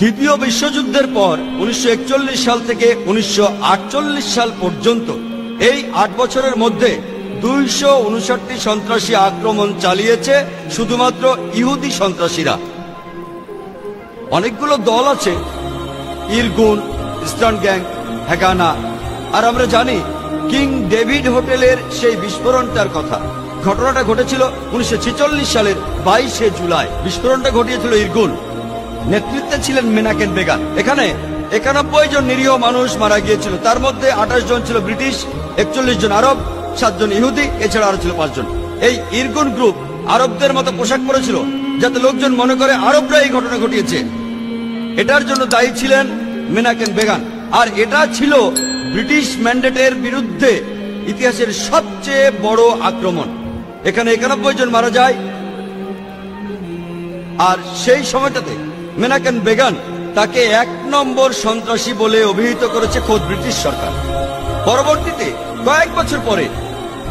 দ্বিতীয় বিশ্বযুদ্ধের পর 1941 সাল থেকে 1948 সাল পর্যন্ত এই 8 বছরের মধ্যে 259টি সন্ত্রাসী আক্রমণ চালিয়েছে শুধুমাত্র ইহুদি সন্ত্রাসীরা। অনেকগুলো দল আছে, ইরগুন, ইস্টার্ন গ্যাং, হ্যাগানা। আর আমরা জানি কিং ডেভিড হোটেলের সেই বিস্ফোরণটার কথা। ঘটনাটা ঘটেছিল 1946 সালের 22শে জুলাই। বিস্ফোরণটা ঘটিয়েছিল ইরগুন, নেতৃত্বে ছিলেন মেনাকেন বেগান। এখানে 91 জন নিরীহ মানুষ মারা গিয়েছিল। তার মধ্যে 28 জন ছিল ব্রিটিশ, 41 জন আরব, 7 জন ইহুদি, এছাড়া আরো ছিল 5 জন। এই ইরগুন গ্রুপ আরবদের মতো পোশাক পরেছিল যাতে লোকজন মনে করে আরবরা এই ঘটনা ঘটিয়েছে। এটার জন্য দায়ী ছিলেন মেনাকেন বেগান। আর এটা ছিল ব্রিটিশ ম্যান্ডেটের বিরুদ্ধে ইতিহাসের সবচেয়ে বড় আক্রমণ। এখানে 91 জন মারা যায়। আর সেই সময়টাতে মেনাকেন বেগান তাকে 1 নম্বর সন্ত্রাসী বলে অভিহিত করেছে খোদ ব্রিটিশ সরকার। পরবর্তীতে কয়েক বছর পরে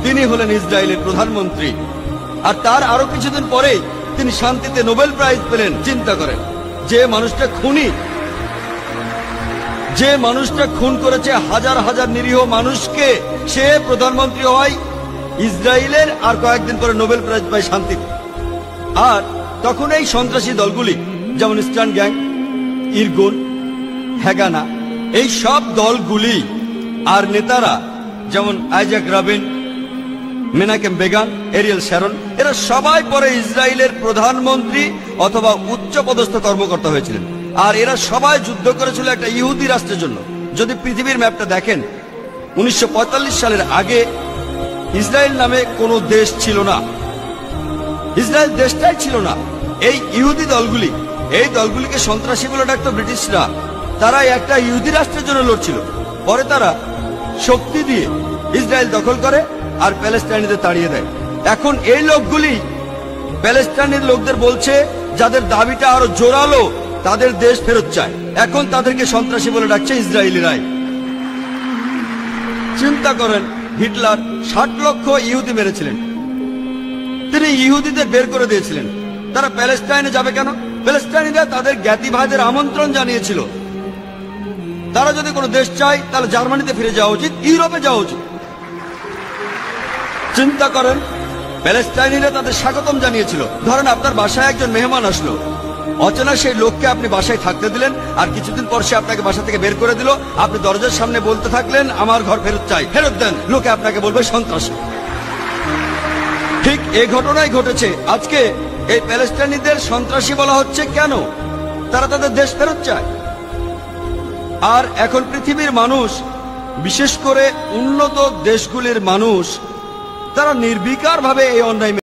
তিনি হলেন ইসরায়েলের প্রধানমন্ত্রী। আর তার আরো কিছুদিন পরে তিনি শান্তিতে নোবেল প্রাইজ পেলেন। চিন্তা করেন, যে মানুষটা খুন করেছে হাজার হাজার নিরীহ মানুষকে, সে প্রধানমন্ত্রী হয় ইসরায়েলের, আর কয়েকদিন পরে নোবেল প্রাইজ পায় শান্তিতে। আর তখন এই সন্ত্রাসী দলগুলি যেমন ইস্টার্ন গ্যাং, ইরগুন, হ্যাগানা, এই সব দলগুলি আর নেতারা যেমন Isaac Rabin, Menachem Begin, Ariel Sharon, এরা সবাই পরে ইসরায়েলের প্রধানমন্ত্রী অথবা উচ্চপদস্থ কর্মকর্তা হয়েছিলেন। আর এরা সবাই যুদ্ধ করেছিল একটা ইহুদি রাষ্ট্রের জন্য। যদি পৃথিবীর ম্যাপটা দেখেন, 1945 সালের আগে ইসরায়েল নামে কোনো দেশ ছিল না। ইসরায়েল দেশটাই ছিল না। এই ইহুদি দলগুলি, এই দলগুলিকে সন্ত্রাসী বলে ডাকতো ব্রিটিশরা। তারা একটা ইহুদি রাষ্ট্রের জন্য লড়ছিল। পরে তারা শক্তি দিয়ে ইসরায়েল দখল করে আর প্যালেস্টাইনিদের তাড়িয়ে দেয়। এখন এই লোকগুলি প্যালেস্টাইনের লোকদের বলছে, যাদের দাবিটা আরো জোরালো, তাদের দেশ ফেরত চায়। এখন তাদেরকে সন্ত্রাসী বলে ডাকছে ইসরায়েলিরাই। চিন্তা করেন, হিটলার 60 লক্ষ ইহুদি মেরেছিলেন। তিনি ইহুদিদের বের করে দিয়েছিলেন। তারা প্যালেস্টাইনে যাবে কেন? প্যালেস্টাইনিরা তাদের জ্ঞাতি ভাইদের আমন্ত্রণ জানিয়েছিল। তারা যদি কোনো দেশ চায় তাহলে জার্মানিতে ফিরে যাওয়া উচিত, ইউরোপে যাওয়া উচিত। চিন্তা করেন, প্যালেস্টাইনিরা তাদের স্বাগতম জানিয়েছিল। ধরেন আপনার বাসায় একজন মেহমান আসলো, অচেনা সেই লোককে আপনি বাসায় থাকতে দিলেন, আর কিছুদিন পর সে আপনাকে বাসা থেকে বের করে দিল। আপনি দরজার সামনে বলতে থাকলেন, আমার ঘর ফেরত চাই, ফেরত দেন। লোকে আপনাকে বলবে সন্ত্রাসী। ঠিক এই ঘটনাই ঘটেছে। আজকে এই প্যালেস্টাইনিদের সন্ত্রাসী বলা হচ্ছে কেন? তারা তাদের দেশ ফেরত চায়। আর এখন পৃথিবীর মানুষ, বিশেষ করে উন্নত দেশগুলির মানুষ, তারা নির্বিকার ভাবে এই অন্যায়